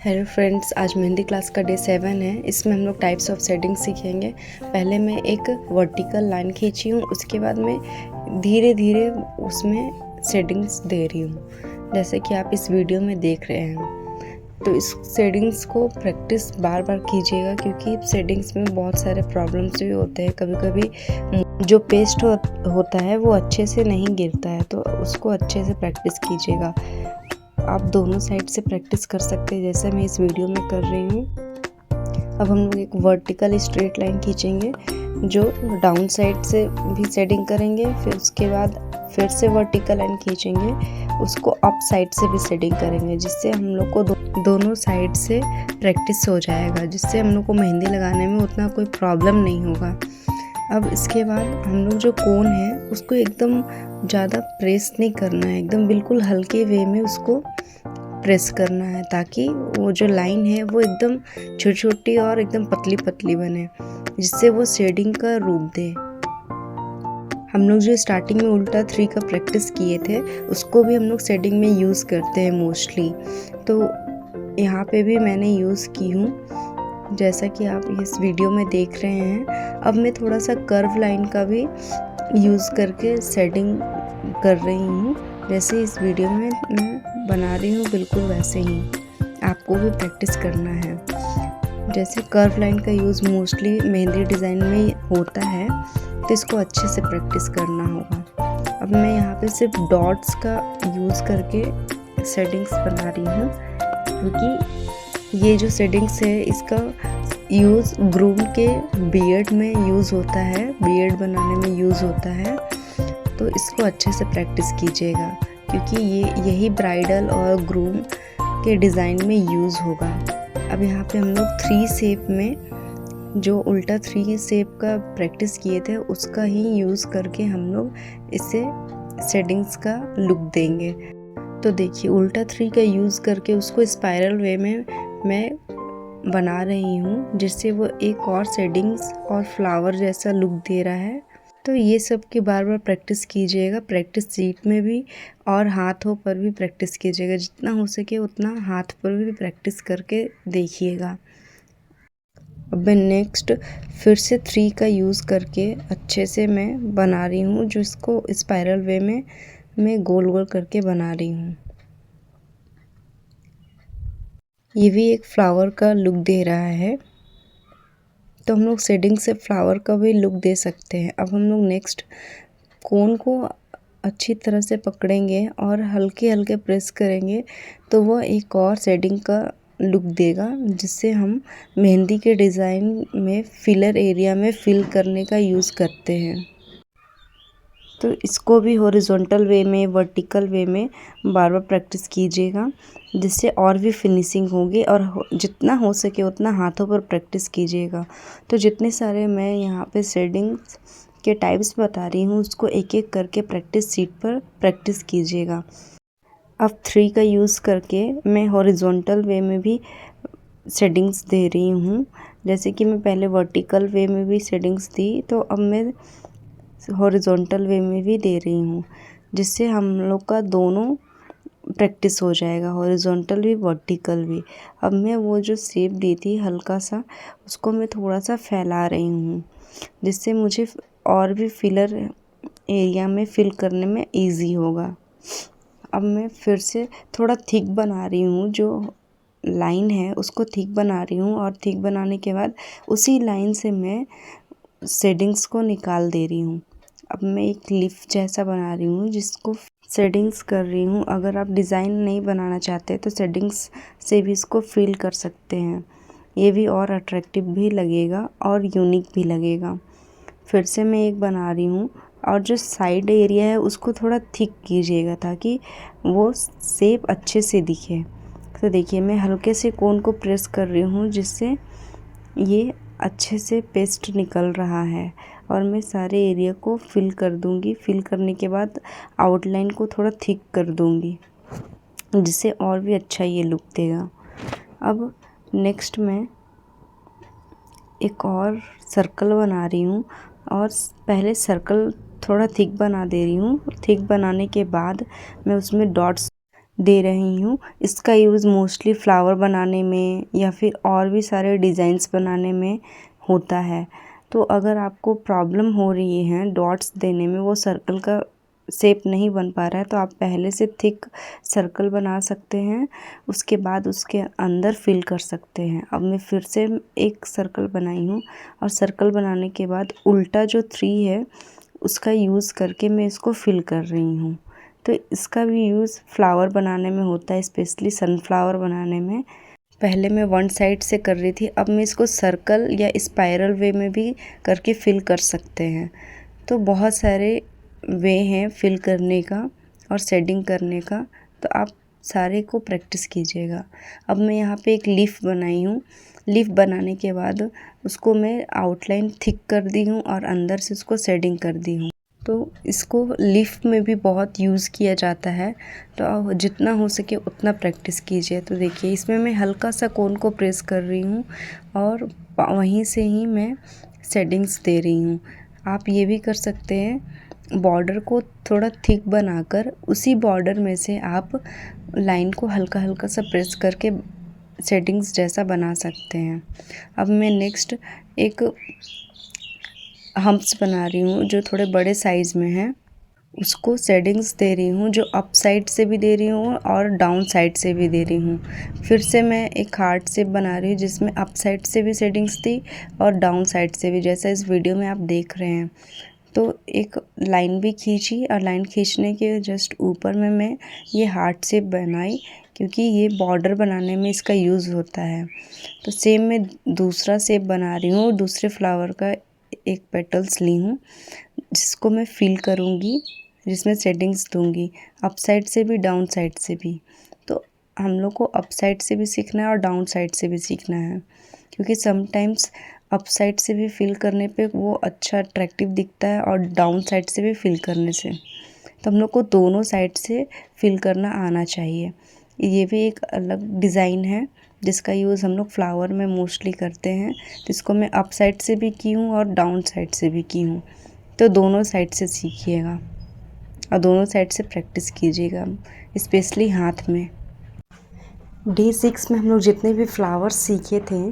Hello friends, आज mehndi class का day 7 है। इसमें हम लोग टाइप्स ऑफ शेडिंग सीखेंगे। पहले मैं एक वर्टिकल लाइन खींची हूँ, उसके बाद मैं धीरे धीरे उसमें शेडिंग्स दे रही हूँ, जैसे कि आप इस वीडियो में देख रहे हैं। तो इस शेडिंग्स को प्रैक्टिस बार बार कीजिएगा, क्योंकि शेडिंग्स में बहुत सारे प्रॉब्लम्स भी होते हैं। कभी कभी जो पेस्ट होता है वो अच्छे से नहीं गिरता है, तो उसको अच्छे से प्रैक्टिस कीजिएगा। आप दोनों साइड से प्रैक्टिस कर सकते हैं, जैसे मैं इस वीडियो में कर रही हूँ। अब हम लोग एक वर्टिकल स्ट्रेट लाइन खींचेंगे, जो डाउन साइड से भी शेडिंग करेंगे, फिर उसके बाद फिर से वर्टिकल लाइन खींचेंगे, उसको अप साइड से भी शेडिंग करेंगे, जिससे हम लोग को दोनों साइड से प्रैक्टिस हो जाएगा, जिससे हम लोग को मेहंदी लगाने में उतना कोई प्रॉब्लम नहीं होगा। अब इसके बाद हम लोग जो कोन है उसको एकदम ज़्यादा प्रेस नहीं करना है, एकदम बिल्कुल हल्के वे में उसको प्रेस करना है, ताकि वो जो लाइन है वो एकदम छोटी छोटी और एकदम पतली पतली बने, जिससे वो शेडिंग का रूप दे। हम लोग जो स्टार्टिंग में उल्टा 3 का प्रैक्टिस किए थे, उसको भी हम लोग शेडिंग में यूज़ करते हैं मोस्टली। तो यहाँ पे भी मैंने यूज़ की हूँ, जैसा कि आप इस वीडियो में देख रहे हैं। अब मैं थोड़ा सा कर्व लाइन का भी यूज़ करके शेडिंग कर रही हूँ, जैसे इस वीडियो में मैं बना रही हूँ, बिल्कुल वैसे ही आपको भी प्रैक्टिस करना है। जैसे कर्व लाइन का यूज़ मोस्टली मेहंदी डिज़ाइन में होता है, तो इसको अच्छे से प्रैक्टिस करना होगा। अब मैं यहाँ पे सिर्फ डॉट्स का यूज़ करके शेडिंग्स बना रही हूँ, क्योंकि ये जो शेडिंग्स है इसका यूज़ ग्रूम के बियर्ड में यूज़ होता है, बियर्ड बनाने में यूज़ होता है। तो इसको अच्छे से प्रैक्टिस कीजिएगा, क्योंकि यही ब्राइडल और ग्रूम के डिज़ाइन में यूज़ होगा। अब यहाँ पे हम लोग 3 शेप में, जो उल्टा 3 शेप का प्रैक्टिस किए थे, उसका ही यूज़ करके हम लोग इसे शेडिंग्स का लुक देंगे। तो देखिए, उल्टा 3 का यूज़ करके उसको स्पाइरल वे में मैं बना रही हूँ, जिससे वो एक और शेडिंग्स और फ्लावर जैसा लुक दे रहा है। तो ये सब की बार बार प्रैक्टिस कीजिएगा, प्रैक्टिस शीट में भी और हाथों पर भी प्रैक्टिस कीजिएगा। जितना हो सके उतना हाथ पर भी प्रैक्टिस करके देखिएगा। अब मैं नेक्स्ट फिर से 3 का यूज़ करके अच्छे से मैं बना रही हूँ, जो इसको स्पाइरल वे में मैं गोल गोल करके बना रही हूँ। ये भी एक फ्लावर का लुक दे रहा है, तो हम लोग शेडिंग से फ्लावर का भी लुक दे सकते हैं। अब हम लोग नेक्स्ट कोन को अच्छी तरह से पकड़ेंगे और हल्के हल्के प्रेस करेंगे, तो वह एक और शेडिंग का लुक देगा, जिससे हम मेहंदी के डिज़ाइन में फिलर एरिया में फिल करने का यूज़ करते हैं। तो इसको भी हॉरिजॉन्टल वे में, वर्टिकल वे में बार बार प्रैक्टिस कीजिएगा, जिससे और भी फिनिशिंग होगी। और जितना हो सके उतना हाथों पर प्रैक्टिस कीजिएगा। तो जितने सारे मैं यहाँ पे शेडिंग्स के टाइप्स बता रही हूँ, उसको एक एक करके प्रैक्टिस शीट पर प्रैक्टिस कीजिएगा। अब 3 का यूज़ करके मैं हॉरिजॉन्टल वे में भी शेडिंग्स दे रही हूँ, जैसे कि मैं पहले वर्टिकल वे में भी शेडिंग्स दी, तो अब मैं हॉरिजॉन्टल वे में भी दे रही हूँ, जिससे हम लोग का दोनों प्रैक्टिस हो जाएगा, हॉरिजॉन्टल भी वर्टिकल भी। अब मैं वो जो शेप दी थी हल्का सा, उसको मैं थोड़ा सा फैला रही हूँ, जिससे मुझे और भी फिलर एरिया में फिल करने में इजी होगा। अब मैं फिर से थोड़ा थिक बना रही हूँ, जो लाइन है उसको थिक बना रही हूँ, और थिक बनाने के बाद उसी लाइन से मैं शेडिंग्स को निकाल दे रही हूँ। अब मैं एक लीफ जैसा बना रही हूँ, जिसको शेडिंग्स कर रही हूँ। अगर आप डिज़ाइन नहीं बनाना चाहते तो शेडिंग्स से भी इसको फिल कर सकते हैं, ये भी और अट्रैक्टिव भी लगेगा और यूनिक भी लगेगा। फिर से मैं एक बना रही हूँ, और जो साइड एरिया है उसको थोड़ा थिक कीजिएगा, ताकि वो शेप अच्छे से दिखे। तो देखिए, मैं हल्के से कोन को प्रेस कर रही हूँ, जिससे ये अच्छे से पेस्ट निकल रहा है, और मैं सारे एरिया को फिल कर दूंगी। फिल करने के बाद आउटलाइन को थोड़ा थिक कर दूंगी, जिससे और भी अच्छा ये लुक देगा। अब नेक्स्ट मैं एक और सर्कल बना रही हूँ, और पहले सर्कल थोड़ा थिक बना दे रही हूँ। थिक बनाने के बाद मैं उसमें डॉट्स दे रही हूँ। इसका यूज़ मोस्टली फ्लावर बनाने में या फिर और भी सारे डिज़ाइंस बनाने में होता है। तो अगर आपको प्रॉब्लम हो रही है डॉट्स देने में, वो सर्कल का शेप नहीं बन पा रहा है, तो आप पहले से थिक सर्कल बना सकते हैं, उसके बाद उसके अंदर फिल कर सकते हैं। अब मैं फिर से एक सर्कल बनाई हूँ और सर्कल बनाने के बाद उल्टा जो 3 है उसका यूज़ करके मैं इसको फिल कर रही हूँ। तो इसका भी यूज़ फ्लावर बनाने में होता है, स्पेशली सनफ्लावर बनाने में। पहले मैं वन साइड से कर रही थी, अब मैं इसको सर्कल या स्पाइरल वे में भी करके फिल कर सकते हैं। तो बहुत सारे वे हैं फिल करने का और शेडिंग करने का, तो आप सारे को प्रैक्टिस कीजिएगा। अब मैं यहाँ पे एक लीफ बनाई हूँ। लीफ बनाने के बाद उसको मैं आउटलाइन थिक कर दी हूँ और अंदर से उसको शेडिंग कर दी हूँ। तो इसको लीफ में भी बहुत यूज़ किया जाता है, तो आप जितना हो सके उतना प्रैक्टिस कीजिए। तो देखिए इसमें मैं हल्का सा कोन को प्रेस कर रही हूँ और वहीं से ही मैं शेडिंग्स दे रही हूँ। आप ये भी कर सकते हैं, बॉर्डर को थोड़ा थिक बनाकर उसी बॉर्डर में से आप लाइन को हल्का हल्का सा प्रेस करके शेडिंग्स जैसा बना सकते हैं। अब मैं नेक्स्ट एक हम्प्स बना रही हूँ जो थोड़े बड़े साइज़ में है, उसको शेडिंग्स दे रही हूँ, जो अप साइड से भी दे रही हूँ और डाउन साइड से भी दे रही हूँ। फिर से मैं एक हार्ट शेप बना रही हूँ जिसमें अप साइड से भी शेडिंग्स दी और डाउन साइड से भी, जैसा इस वीडियो में आप देख रहे हैं। तो एक लाइन भी खींची और लाइन खींचने के जस्ट ऊपर में मैं ये हार्ट शेप बनाई, क्योंकि ये बॉर्डर बनाने में इसका यूज़ होता है। तो सेम मैं दूसरा शेप बना रही हूँ, दूसरे फ्लावर का एक पेटल्स ली हूँ जिसको मैं फिल करूँगी, जिसमें शेडिंग्स दूँगी अप साइड से भी डाउन साइड से भी। तो हम लोग को अप साइड से भी सीखना है और डाउन साइड से भी सीखना है, क्योंकि समटाइम्स अप साइड से भी फिल करने पे वो अच्छा अट्रैक्टिव दिखता है और डाउन साइड से भी फिल करने से। तो हम लोग को दोनों साइड से फिल करना आना चाहिए। ये भी एक अलग डिज़ाइन है जिसका यूज़ हम लोग फ्लावर में मोस्टली करते हैं, जिसको मैं अप साइड से भी की हूँ और डाउन साइड से भी की हूँ। तो दोनों साइड से सीखिएगा और दोनों साइड से प्रैक्टिस कीजिएगा, स्पेशली हाथ में। डे 6 में हम लोग जितने भी फ्लावर्स सीखे थे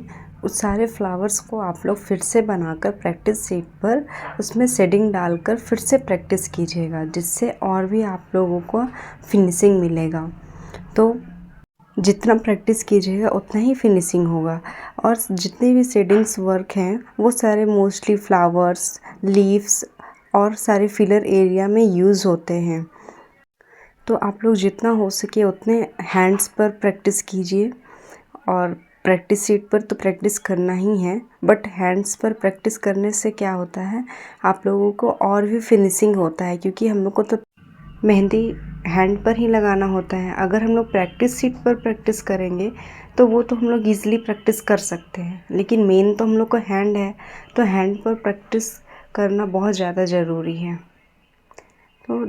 उस सारे फ्लावर्स को आप लोग फिर से बनाकर प्रैक्टिस शीट पर उसमें शेडिंग डालकर फिर से प्रैक्टिस कीजिएगा, जिससे और भी आप लोगों को फिनिशिंग मिलेगा। तो जितना प्रैक्टिस कीजिएगा उतना ही फिनिशिंग होगा। और जितने भी शेडिंग्स वर्क हैं वो सारे मोस्टली फ्लावर्स, लीव्स और सारे फिलर एरिया में यूज़ होते हैं। तो आप लोग जितना हो सके उतने हैंड्स पर प्रैक्टिस कीजिए, और प्रैक्टिस शीट पर तो प्रैक्टिस करना ही है, बट हैंड्स पर प्रैक्टिस करने से क्या होता है, आप लोगों को और भी फिनिशिंग होता है, क्योंकि हम लोग को तो मेहंदी हैंड पर ही लगाना होता है। अगर हम लोग प्रैक्टिस शीट पर प्रैक्टिस करेंगे तो वो तो हम लोग ईज़िली प्रैक्टिस कर सकते हैं, लेकिन मेन तो हम लोग को हैंड है, तो हैंड पर प्रैक्टिस करना बहुत ज़्यादा ज़रूरी है। तो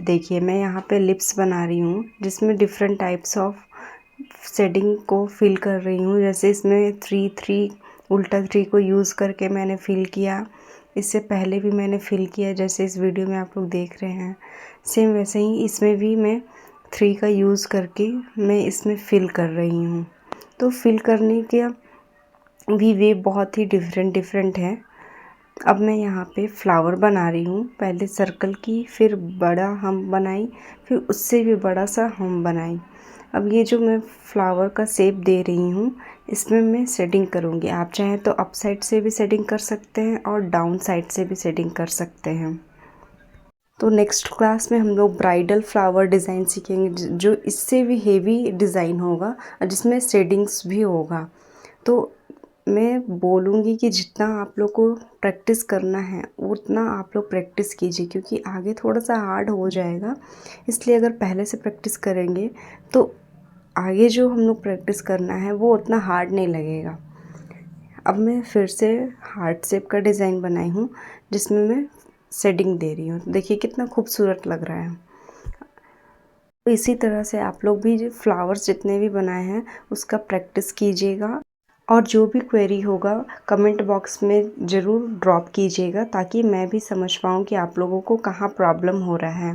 देखिए मैं यहाँ पे लिप्स बना रही हूँ जिसमें डिफरेंट टाइप्स ऑफ शेडिंग को फिल कर रही हूँ। जैसे इसमें 3 उल्टा 3 को यूज़ करके मैंने फिल किया, इससे पहले भी मैंने फिल किया जैसे इस वीडियो में आप लोग देख रहे हैं। सेम वैसे ही इसमें भी मैं 3 का यूज़ करके मैं इसमें फिल कर रही हूँ। तो फिल करने के भी वे बहुत ही डिफरेंट हैं। अब मैं यहाँ पे फ्लावर बना रही हूँ, पहले सर्कल की, फिर बड़ा हम बनाई, फिर उससे भी बड़ा सा हम बनाई। अब ये जो मैं फ्लावर का शेप दे रही हूँ इसमें मैं शेडिंग करूँगी। आप चाहें तो अप साइड से भी शेडिंग कर सकते हैं और डाउन साइड से भी शेडिंग कर सकते हैं। तो नेक्स्ट क्लास में हम लोग ब्राइडल फ्लावर डिज़ाइन सीखेंगे, जो इससे भी हेवी डिज़ाइन होगा और जिसमें शेडिंग्स भी होगा। तो मैं बोलूँगी कि जितना आप लोग को प्रैक्टिस करना है उतना आप लोग प्रैक्टिस कीजिए, क्योंकि आगे थोड़ा सा हार्ड हो जाएगा। इसलिए अगर पहले से प्रैक्टिस करेंगे तो आगे जो हम लोग प्रैक्टिस करना है वो उतना हार्ड नहीं लगेगा। अब मैं फिर से हार्ट शेप का डिज़ाइन बनाई हूँ जिसमें मैं शेडिंग दे रही हूँ। देखिए कितना खूबसूरत लग रहा है। तो इसी तरह से आप लोग भी फ्लावर्स जितने भी बनाए हैं उसका प्रैक्टिस कीजिएगा, और जो भी क्वेरी होगा कमेंट बॉक्स में ज़रूर ड्रॉप कीजिएगा, ताकि मैं भी समझ पाऊँ कि आप लोगों को कहाँ प्रॉब्लम हो रहा है।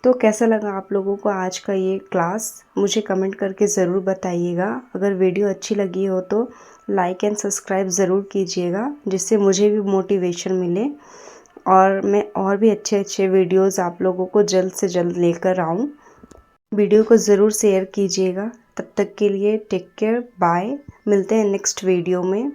तो कैसा लगा आप लोगों को आज का ये क्लास, मुझे कमेंट करके ज़रूर बताइएगा। अगर वीडियो अच्छी लगी हो तो लाइक एंड सब्सक्राइब ज़रूर कीजिएगा, जिससे मुझे भी मोटिवेशन मिले और मैं और भी अच्छे अच्छे वीडियोस आप लोगों को जल्द से जल्द लेकर आऊँ। वीडियो को ज़रूर शेयर कीजिएगा। तब तक के लिए टेक केयर, बाय। मिलते हैं नेक्स्ट वीडियो में।